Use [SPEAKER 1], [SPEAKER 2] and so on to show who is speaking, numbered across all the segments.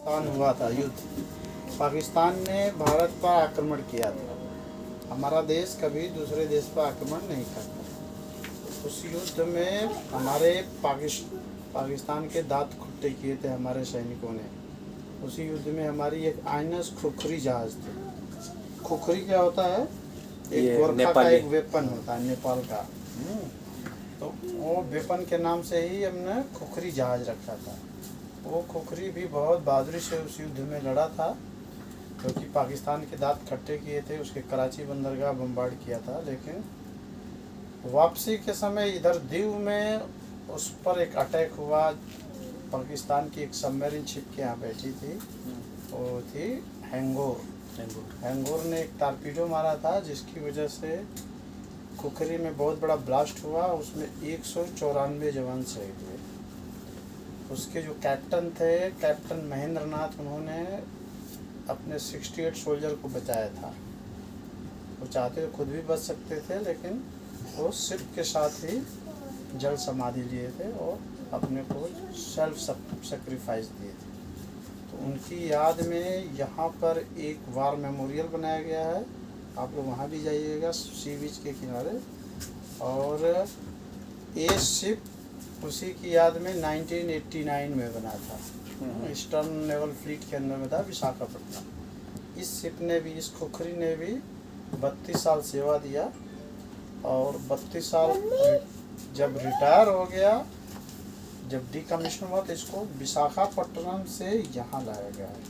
[SPEAKER 1] पाकिस्तान हुआ था युद्ध। पाकिस्तान ने भारत पर आक्रमण किया था। हमारा देश कभी दूसरे देश पर आक्रमण नहीं करता। उस युद्ध में हमारे पाकिस्तान के दांत खुट्टे किए थे हमारे सैनिकों ने। उसी युद्ध में हमारी एक आइनस खुखरी जहाज थी। खुखरी क्या होता है? एक गोरखा का एक वेपन होता है, नेपाल का। तो वो वेपन के नाम से ही हमने खुखरी जहाज रखा था। वो खुखरी भी बहुत बहादुरी से उस युद्ध में लड़ा था, क्योंकि पाकिस्तान के दांत खट्टे किए थे। उसके कराची बंदरगाह बम्बार्ड किया था, लेकिन वापसी के समय इधर दीव में उस पर एक अटैक हुआ। पाकिस्तान की एक सबमरीन शिप के यहाँ बैठी थी, वो थी हैंगोर ने एक टारपीडो मारा था, जिसकी वजह से खुखरी में बहुत बड़ा ब्लास्ट हुआ। उसमें 194 जवान शहीद हुए। उसके जो कैप्टन थे, कैप्टन महेंद्र नाथ, उन्होंने अपने 68 सोल्जर को बचाया था। वो चाहते तो खुद भी बच सकते थे, लेकिन वो शिप के साथ ही जल समाधि लिए थे और अपने को सेल्फ सेक्रीफाइस दिए थे। तो उनकी याद में यहाँ पर एक वार मेमोरियल बनाया गया है। आप लोग वहाँ भी जाइएगा, सी बीच के किनारे। और ये शिप उसी की याद में 1989 में बना था। ईस्टर्न नेवल फ्लीट के अंदर में था, विशाखापट्टनम। इस शिप ने भी, इस खुखरी ने भी 32 साल सेवा दिया, और 32 साल जब रिटायर हो गया, जब डिकमीशन हुआ, तो इसको विशाखापट्टनम से यहाँ लाया गया है।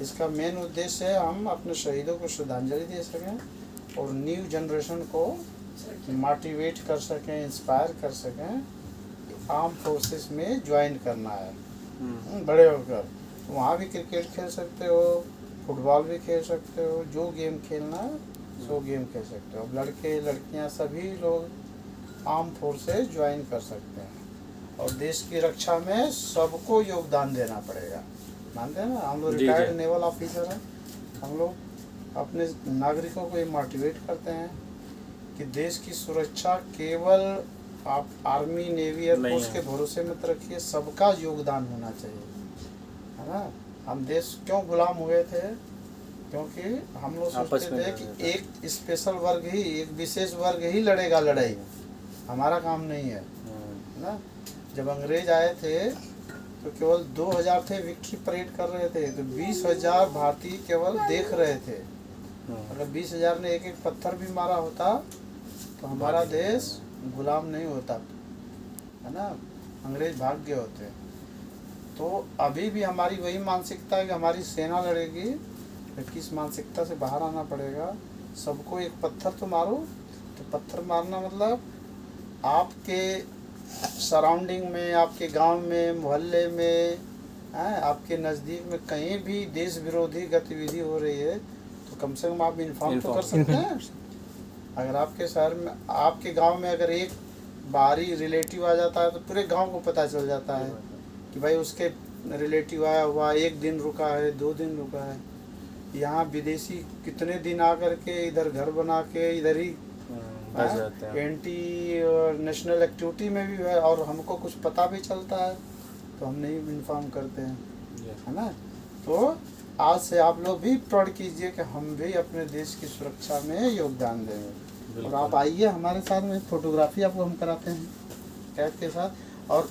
[SPEAKER 1] इसका मेन उद्देश्य है हम अपने शहीदों को श्रद्धांजलि दे सकें और न्यू जनरेशन को मोटिवेट कर सकें, इंस्पायर कर सकें, आर्म फोर्सेस में ज्वाइन करना है। बड़े होकर वहाँ भी क्रिकेट खेल सकते हो, फुटबॉल भी खेल सकते हो, जो गेम खेलना है सो गेम खेल सकते हो। लड़के लड़कियाँ सभी लोग आर्म फोर्सेस ज्वाइन कर सकते हैं, और देश की रक्षा में सबको योगदान देना पड़ेगा। मानते हैं ना, हम लोग रिटायर्ड नेवल ऑफिसर हैं। हम लोग अपने नागरिकों को ये मोटिवेट करते हैं कि देश की सुरक्षा केवल आप आर्मी, नेवी, एयरफोर्स के भरोसे मत रखिए, सबका योगदान होना चाहिए, है ना। हम देश क्यों गुलाम हुए थे? क्योंकि हम लोग सोचते थे कि एक स्पेशल वर्ग ही, एक विशेष वर्ग ही लड़ेगा लड़ाई, हमारा काम नहीं है ना। जब अंग्रेज आए थे तो केवल 2000 थे, विक्ट्री परेड कर रहे थे, तो 20,000 भारतीय केवल देख रहे थे। अगर 20,000 ने एक एक पत्थर भी मारा होता तो हमारा देश गुलाम नहीं होता, है ना, अंग्रेज भाग गए होते। तो अभी भी हमारी वही मानसिकता है कि हमारी सेना लड़ेगी, लेकिन इस मानसिकता से बाहर आना पड़ेगा। सबको एक पत्थर तो मारो। तो पत्थर मारना मतलब आपके सराउंडिंग में, आपके गांव में, मोहल्ले में, आपके नज़दीक में कहीं भी देश विरोधी गतिविधि हो रही है तो कम से कम आप इन्फॉर्म तो कर सकते हैं। अगर आपके शहर में, आपके गांव में अगर एक बाहरी रिलेटिव आ जाता है तो पूरे गांव को पता चल जाता है कि भाई उसके रिलेटिव आया हुआ, 1 दिन रुका है, 2 दिन रुका है। यहाँ विदेशी कितने दिन आकर के इधर घर बना के इधर ही एंटी नेशनल एक्टिविटी में भी है, और हमको कुछ पता भी चलता है तो हम नहीं इन्फॉर्म करते हैं, है ना। तो आज से आप लोग भी प्रण कीजिए कि हम भी अपने देश की सुरक्षा में योगदान देंगे। और आप आइए हमारे साथ में, फोटोग्राफी आपको हम कराते हैं कैद के साथ। और